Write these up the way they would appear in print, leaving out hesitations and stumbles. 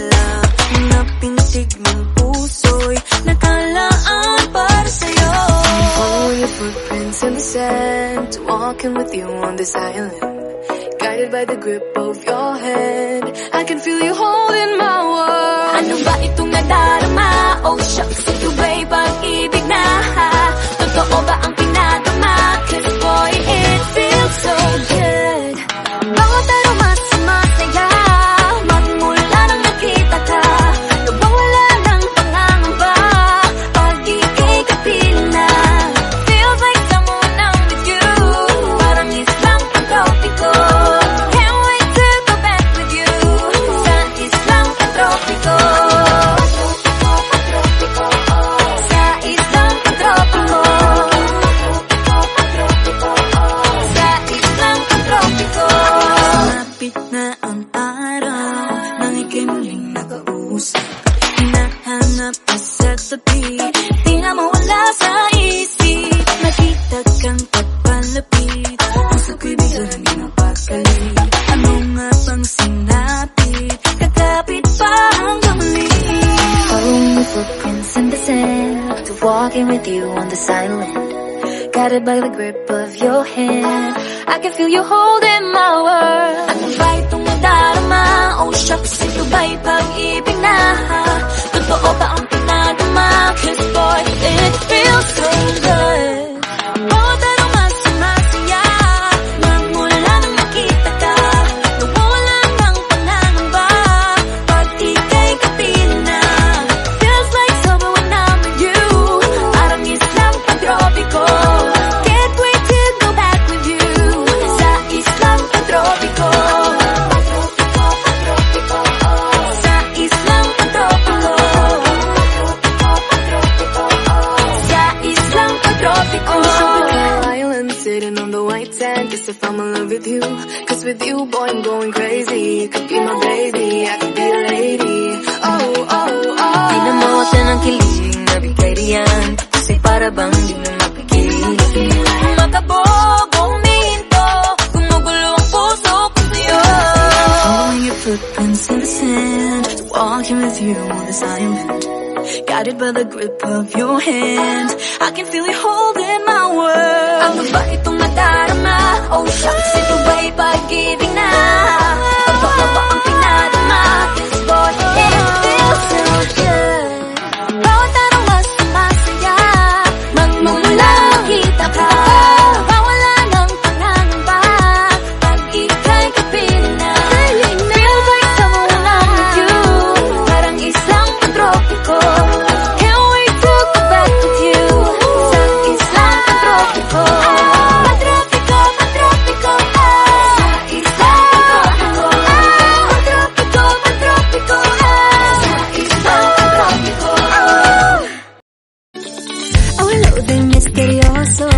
wala. Mga pintig ng puso'y nakalaan para sa'yo. Follow your footprints in the sand, walking with you on this island, guided by the grip of your hand. I can feel you holding my world. Ano ba itong nadarama? Oh shucks, ito ba'y pag-ibig na? Totoo ba ang pinadama? Cause boy, it feels so good. Bawat aroma sumasaya, magmula nang nakita ka. Nawawala ng pangangamba, pag ika'y kapiling na. Feels like someone I'm with you, parang islang pantropiko. Can't wait to go back with you, sa islang pantropiko. Sa islang pantropiko. Sa islang pantropiko. Malapit na ang araw nang ika'y muling nakausap. Hinahanap ka sa tabi, di na mawala sa isip. Nakita kang pagpalapit, puso ko'y biglang napakalit. Ano nga bang sinapit, kakapit pa hanggang muli. Following your footprints in the sand, to walking with you on this island, guided by the grip of your hand. I can feel you holding my world. Ano ba itong nadarama? Oh shucks, ito ba'y pag-ibig na? Totoo ba ang pinadama? Cause boy, it feels so good. Bawat aroma sumasaya, magmula nang nakita ka. Nawawala ng pangangamba, pag ika'y kapiling na. Feels like summer when I'm with you, parang islang pantropiko. Can't wait to go back with you, sa islang pantropiko. Sa islang pantropiko. Sa islang pantropiko. Island sitting on the white sand, guess if I'm in love with you. Cause with you, boy, I'm going crazy. You could be my baby, I could be a lady. Oh, oh, oh. Di na mawala ng kilig, nabigay riyan, kasi para bang di na mapigil. Makabog, huminto, gumugulo ang puso ko sa'yo. Following your footprints in the sand, walking with you on this island, guided by the grip of your hand. I can feel you holding my world. Ano ba itong nadarama? Oh shucks, ito ba'y pag-ibig na? Totoo ba ang pinadama? Cause boy, it feels so good. Bawat aroma sumasaya, magmumula makita ka. Nawawala ng pangangamba, pag ika'y kapiling na. Feels like someone I'm with you, parang islang pantropiko. Can't wait to go back with you, sa islang pantropiko. Pantropiko, pantropiko, sa islang pantropiko. Pantropiko, pantropiko, sa islang pantropiko. Ang loading misteryoso,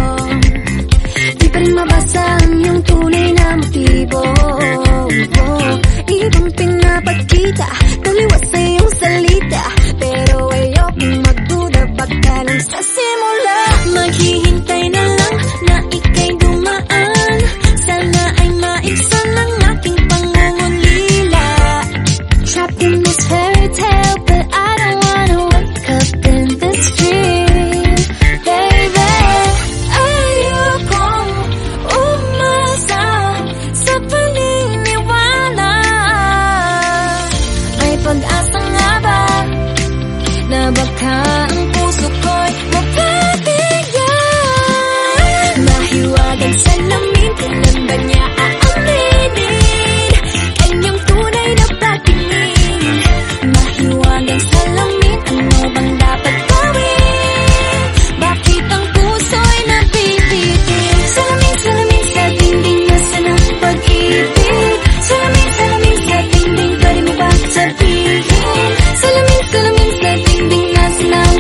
di pa rin mabasa ang iyong tunay na motibo. Ibang pinapakita, taliwas sa iyong salita, pero ayokong magduda pagkalang sa simula. Maghihintay na lang na ika'y dumaan, sana ay maibsan ang aking pangungulila. Trapped in this fairy tale, but I don't wanna wake up in this dream, baby. Ayokong umasa sa paniniwala. May pag-asa nga ba na baka ang puso ko'y mapabigyan? Mahiwagang salamin, kailan ba niya aaminin kanyang tunay na pagtingin? Mahiwagang salamin, ano bang dapat gawin? Bakit ang puso'y napipitin? Salamin, salamin sa dingding, nasaan ang pag-ibig? Salamin, salamin sa dingding, pwede mo ba sabihin? Salamin, salamin sa dingding, nasaan ang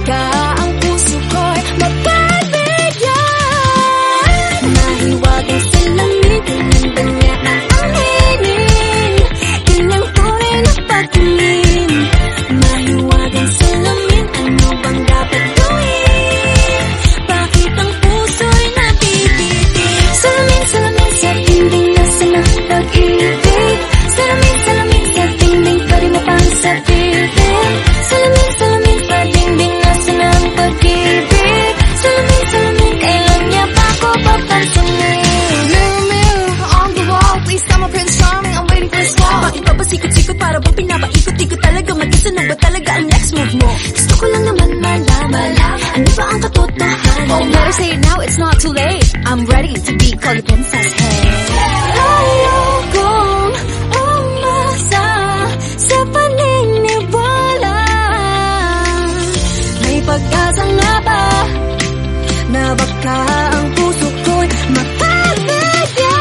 baka ang puso ko'y mapagbigyan. Mahiwagang salamin, tinanda niya ang anginin, kanyang tunay na pagtingin. Mahiwagang salamin, ano bang dapat gawin? Bakit ang puso'y nabibitin? Salamin, salamin sa dingding, nasa na pag-ibig. Salamin, salamin sa dingding, pwede mo pang sabihin. Salamin, salamin sa dingding, nasa na ang pag-ibig. Salamin, salamin, kailan niya pa ako papansinin? Mirror, mirror on the wall, please tell my Prince Charming I'm waiting for his call. Bakit pa pasikot-sikot para ba pinapaikot-ikot talaga? Mag-isa na ba talaga ang next move mo? Gusto ko lang naman malaman, ano ba ang katotohanan? Oh, better say it now, it's not too late. I'm ready to be called a princess, hey. Ayokong umasa sa paniniwala. May pag-asa nga ba na baka ang puso ko'y mapagbigyan?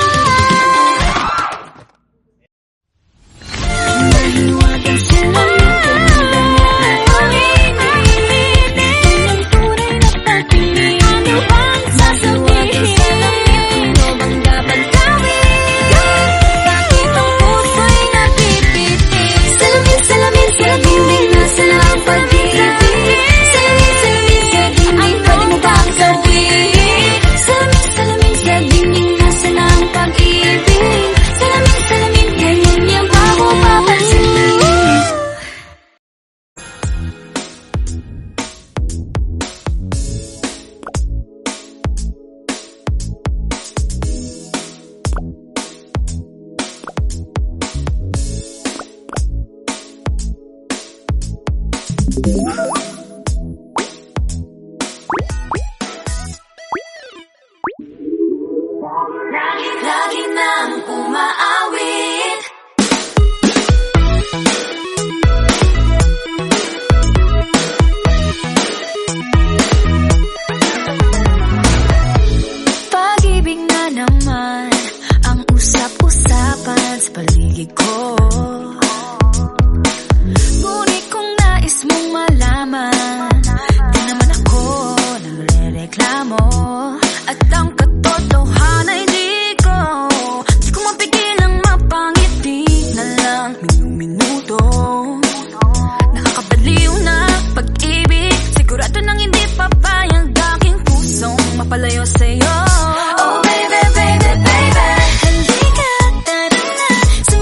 Mahiwagang salamin, tinanda niya ang anginin, kanyang tunay na pagtingin. Ano bang sasabihin? Ano bang dapat gawin? Bakit ang puso'y nabibitin? Salamin, salamin sa dingding, nasa na ang pag-ibig. Salamin, salamin sa dingding, pwede mo bang gawin? Salamin, salamin sa dingding, nasa na ang pag-ibig. Salamin, salamin, ganyan niya ba ako papansinin? Lagi nang umaawit. Pag-ibig na naman ang usap-usapan sa paligid ko. Ngunit kung nais mong malaman, di naman ako nagre-reklamo. At ang katotohanan ay di ko mapigilang mapangiti na lang minuto. Nakakabaliw na pag-ibig, sigurado nang hindi papayag aking pusong mapalayo sa'yo. Oh baby, baby, baby, hindi ka tarana sa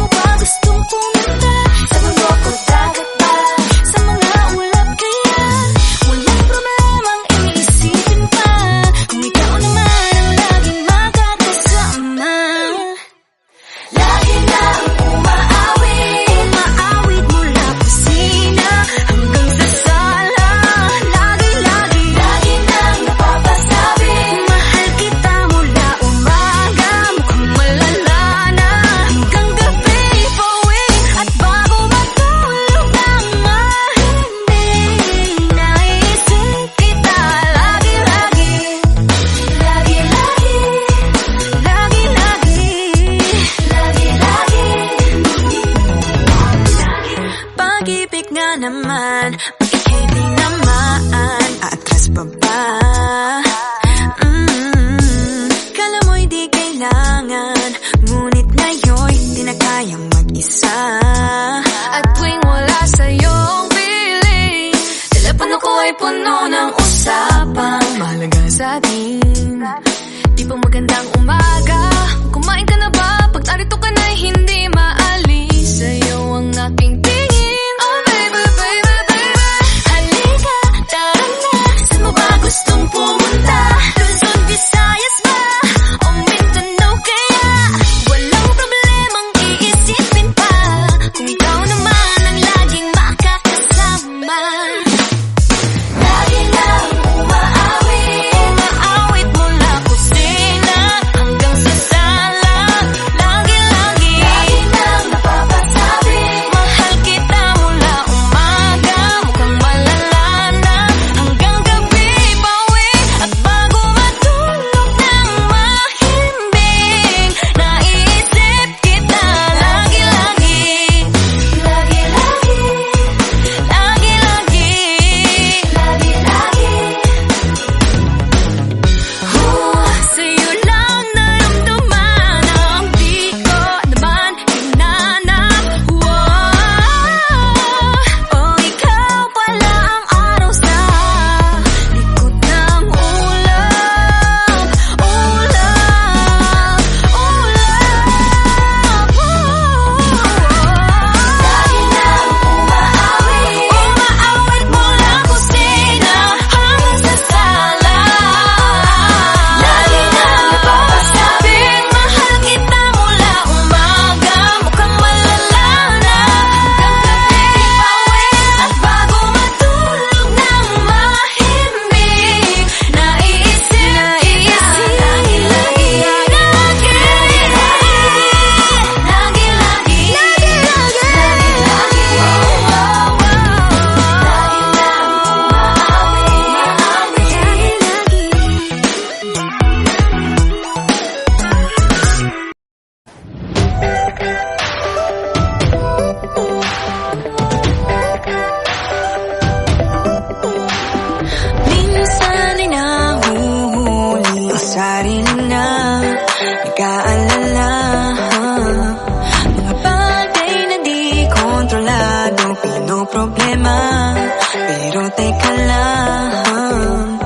Pero teka lang,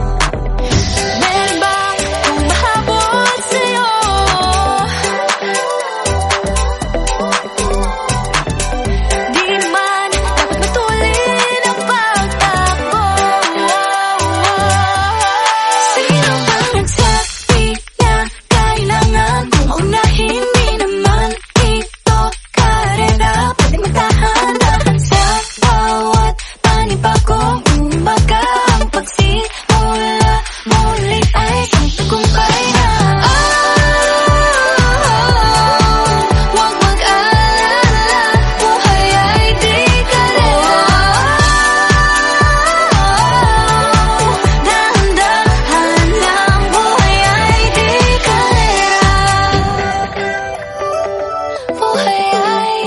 meron bang humahabol sa'yo? Di naman dapat matulin ang pagtakbo. Sino bang nagsabi na kailangan kong maunahin? Di naman ito karera, pwedeng magtahan-tahan sa bawat panibagong umaga. Ang pagsimula muli ay isang tagumpay na. Huwag mag-alala, buhay ay di karera. Dahan-dahan lang, buhay ay di karera. Buhay ay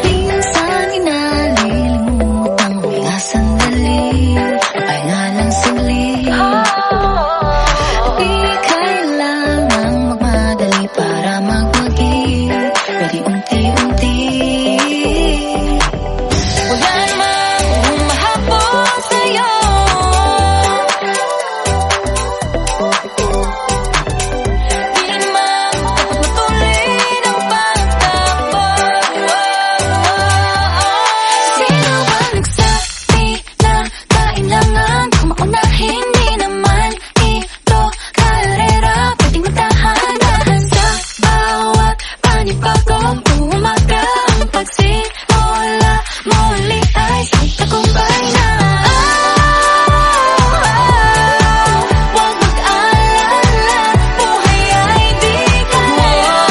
minsan inalilimutang huminga sandali, pahinga lang saglit. Di kailangang magmadali para magwagi, pwede unti-unti. Wala namang humahabol sa'yo. Di naman dapat matulin ang pagtakbo. Sino ba nagsabi na kailangan kong maunahin? Di naman ito karera, pwedeng magtahan-tahan sa bawat panibagong umaga. Ang pagsimula muli ay isang tagumpay na. Huwag mag-alala, buhay ay di karera.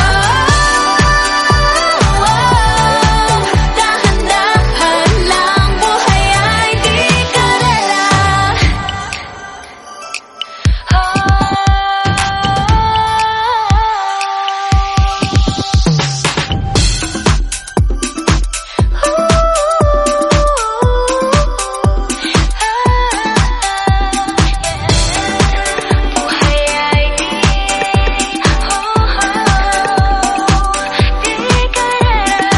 Dahan-dahan lang, buhay ay di karera. Buhay ay di karera.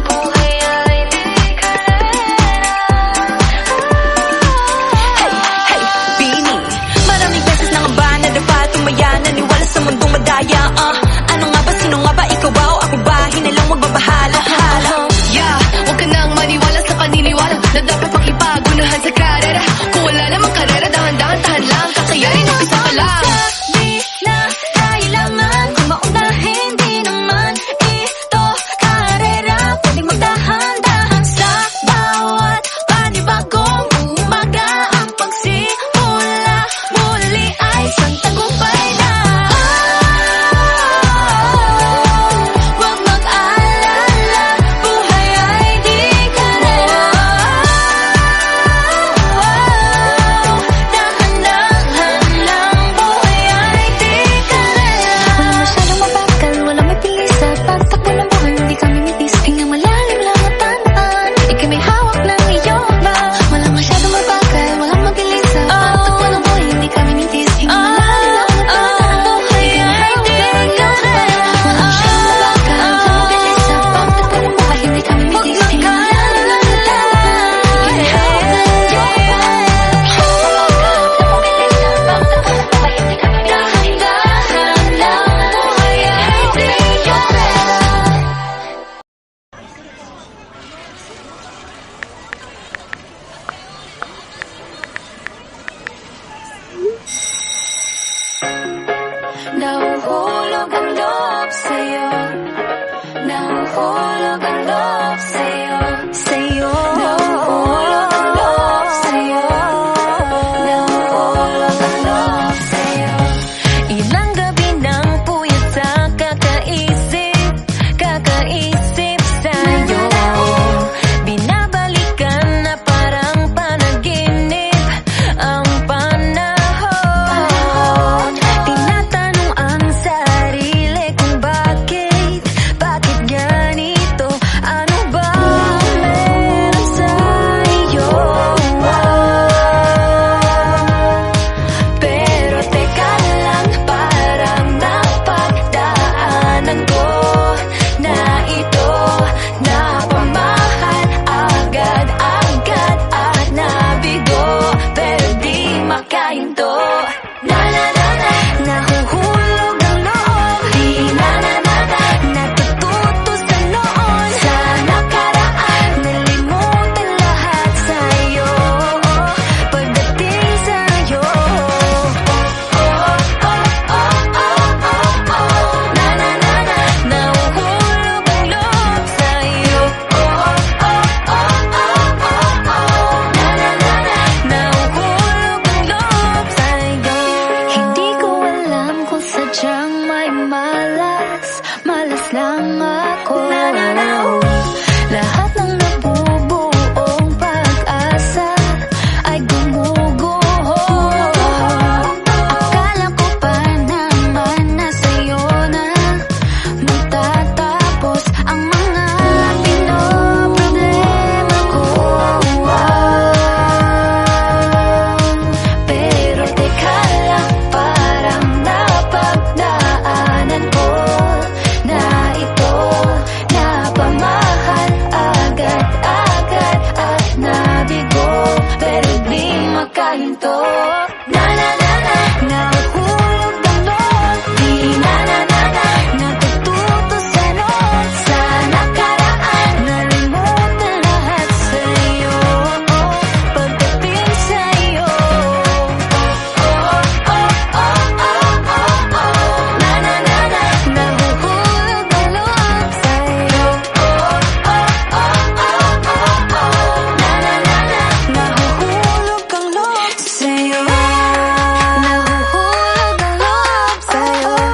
Buhay ay di karera. Hey, Bini, maraming beses na nga ba nadapa, tumaya, naniwala sa mundong madaya. Ano nga ba, sino nga ba, ikaw ba o ako ba? Hinalang magbabahala. Yeah, huwag ka nang maniwala sa paniniwala na dapat makipagunahan sa karera. Kung wala namang karera, dahan-dahan, tahan lang, kakayanin, umpisa pa lang. Sabi na kailangan kong maunahin. Di naman ito karera, pwedeng magdahan-dahan sa bawat panibagong umaga. Ang pagsimula muli ay isang tagumpay na. Huwag mag-alala, buhay ay di karera. Dahan-dahan lang, buhay ay di karera. Walang masyadong mabagal, walang may pilis at pagtakbo ng buhay, hindi kami mitis. Hinga malalim lang at tamaan, ika'y may hawak ng iyong ba. Walang masyadong mabagal, walang mabilis at pagtakbo ng buhay, hindi kami mitis. Hinga malalim lang at tamaan, buhay ay di karera. Walang masyadong mabagal, walang mabilis at pagtakbo ng buhay, hindi kami mitis. Hinga malalim lang at tamaan, ika'y may hawak ng iyong ba. Dahan-dahan lang, buhay ay di karera. Nahuhulog ang loob sa'yo. Nahuhulog ang loob sa'yo. Nahuhulog ang loob sa'yo. Nahuhulog ang loob sa'yo. Ilang gabi nang puyat sa kakaisip sa'yo. Binabalikan na parang panaginip ang panahon. Tinatanong ang sarili kung bakit ganito. Ano siyang may malas, malas lang ako. Lahat ng nabubuong pag-asa ay gumuguho. Akala ko pa naman na sa'yo na magtatapos ang mga pinoproblema ko. Pero teka lang, parang napagdaanan ko na ito napamahal agad-agad at nabigo, pero di makahinto. Nahulog ang loob, di natututo sa noon, sa nakaraan, nalimutan lahat sa'yo, pagdating sa'yo. Nahuhulog ang loob sa'yo. Nahuhulog ang loob sa'yo. Nahuhulog ang loob sa'yo.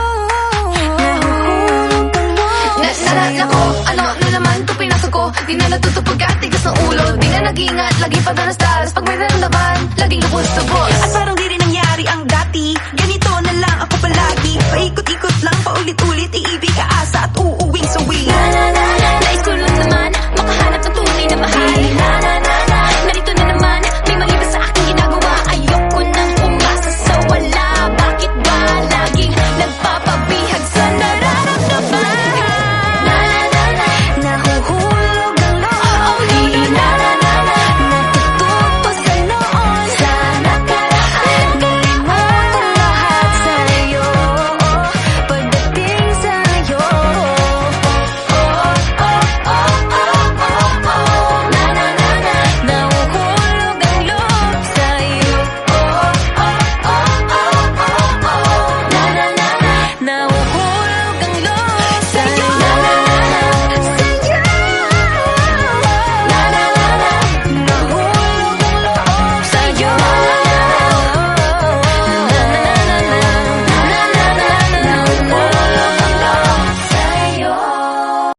Nahuhulog ang loob Nalala ko, ano na naman to pinasok ko. Di na natutupag at tigas ng ulo. Di na nag-ingat, lagi pa danas-daras. Pag may naramdaman, laging lubos-lubos.